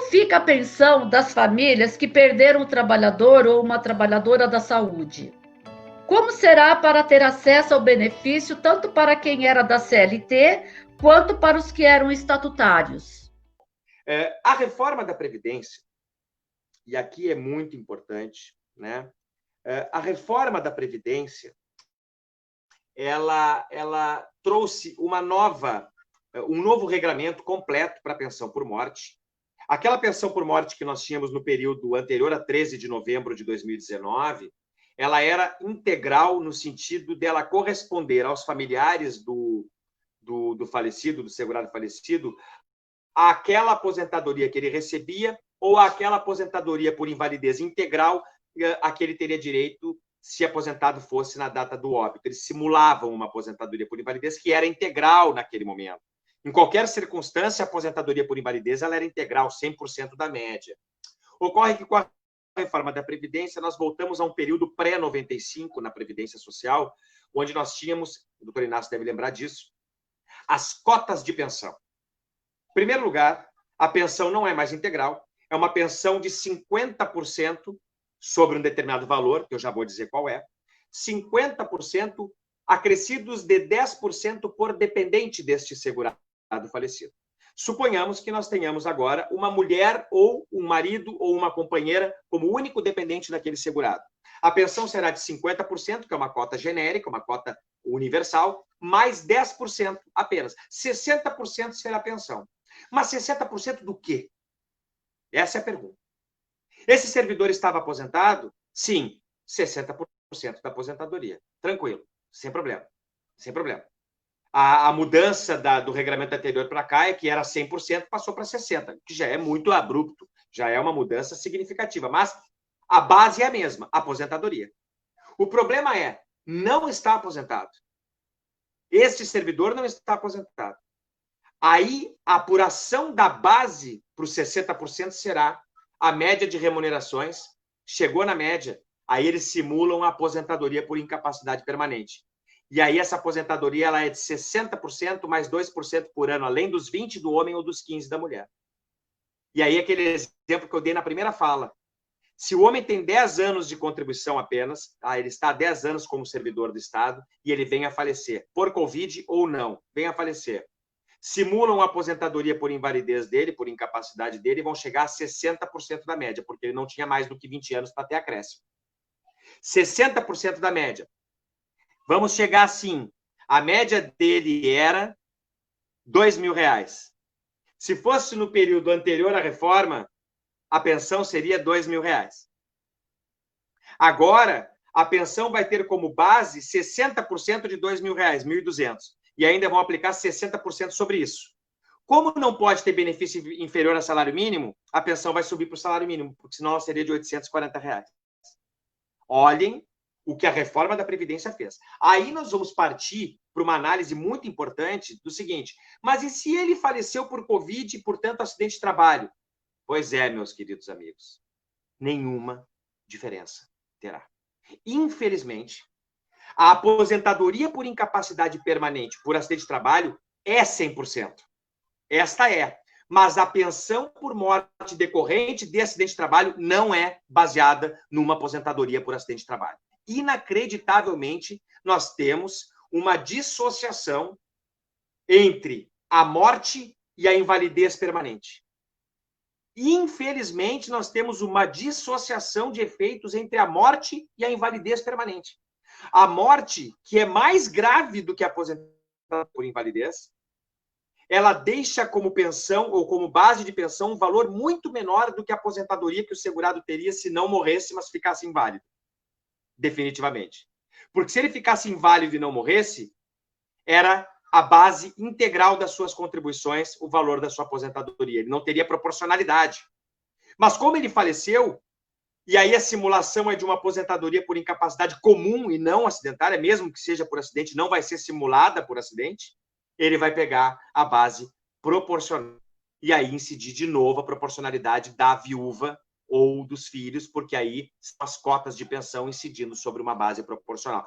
como fica a pensão das famílias que perderam um trabalhador ou uma trabalhadora da saúde? Como será para ter acesso ao benefício tanto para quem era da CLT quanto para os que eram estatutários? A reforma da Previdência, e aqui é muito importante, né? A reforma da Previdência, ela trouxe um novo regramento completo para a pensão por morte. Aquela pensão por morte que nós tínhamos no período anterior a 13 de novembro de 2019, ela era integral no sentido dela corresponder aos familiares do falecido, do segurado falecido, àquela aposentadoria que ele recebia ou àquela aposentadoria por invalidez integral a que ele teria direito se aposentado fosse na data do óbito. Eles simulavam uma aposentadoria por invalidez que era integral naquele momento. Em qualquer circunstância, a aposentadoria por invalidez ela era integral, 100% da média. Ocorre que com a reforma da Previdência, nós voltamos a um período pré-95 na Previdência Social, onde nós tínhamos, o doutor Inácio deve lembrar disso, as cotas de pensão. Em primeiro lugar, a pensão não é mais integral, é uma pensão de 50% sobre um determinado valor, que eu já vou dizer qual é, 50% acrescidos de 10% por dependente deste segurado falecido. Suponhamos que nós tenhamos agora uma mulher ou um marido ou uma companheira como único dependente daquele segurado. A pensão será de 50%, que é uma cota genérica, uma cota universal, mais 10% apenas. 60% será a pensão. Mas 60% do quê? Essa é a pergunta. Esse servidor estava aposentado? Sim, 60% da aposentadoria. Tranquilo, sem problema. Sem problema. A mudança do regulamento anterior para cá é que era 100%, passou para 60%, que já é muito abrupto, já é uma mudança significativa. Mas a base é a mesma, aposentadoria. O problema é, não está aposentado. Este servidor não está aposentado. Aí, a apuração da base para os 60% será a média de remunerações. Chegou na média, aí eles simulam a aposentadoria por incapacidade permanente. E aí essa aposentadoria ela é de 60% mais 2% por ano, além dos 20% do homem ou dos 15% da mulher. E aí aquele exemplo que eu dei na primeira fala. Se o homem tem 10 anos de contribuição apenas, ele está há 10 anos como servidor do Estado e ele vem a falecer, por Covid ou não, vem a falecer. Simulam a aposentadoria por invalidez dele, por incapacidade dele, e vão chegar a 60% da média, porque ele não tinha mais do que 20 anos para ter acréscimo. 60% da média. Vamos chegar assim, a média dele era R$2.000. Se fosse no período anterior à reforma, a pensão seria R$2.000. Agora, a pensão vai ter como base 60% de R$2.000, 1.200. E ainda vão aplicar 60% sobre isso. Como não pode ter benefício inferior a salário mínimo, a pensão vai subir para o salário mínimo, porque senão ela seria de R$840. Olhem o que a reforma da Previdência fez. Aí nós vamos partir para uma análise muito importante do seguinte, mas e se ele faleceu por Covid e, portanto, acidente de trabalho? Pois é, meus queridos amigos, nenhuma diferença terá. Infelizmente, a aposentadoria por incapacidade permanente por acidente de trabalho é 100%. Esta é. Mas a pensão por morte decorrente de acidente de trabalho não é baseada numa aposentadoria por acidente de trabalho. Inacreditavelmente, nós temos uma dissociação entre a morte e a invalidez permanente. Infelizmente, nós temos uma dissociação de efeitos entre a morte e a invalidez permanente. A morte, que é mais grave do que a aposentadoria por invalidez, ela deixa como pensão ou como base de pensão um valor muito menor do que a aposentadoria que o segurado teria se não morresse, mas ficasse inválido. Definitivamente. Porque se ele ficasse inválido e não morresse, era a base integral das suas contribuições, o valor da sua aposentadoria. Ele não teria proporcionalidade. Mas como ele faleceu, e aí a simulação é de uma aposentadoria por incapacidade comum e não acidentária, mesmo que seja por acidente, não vai ser simulada por acidente, ele vai pegar a base proporcional. E aí incidir de novo a proporcionalidade da viúva ou dos filhos, porque aí são as cotas de pensão incidindo sobre uma base proporcional.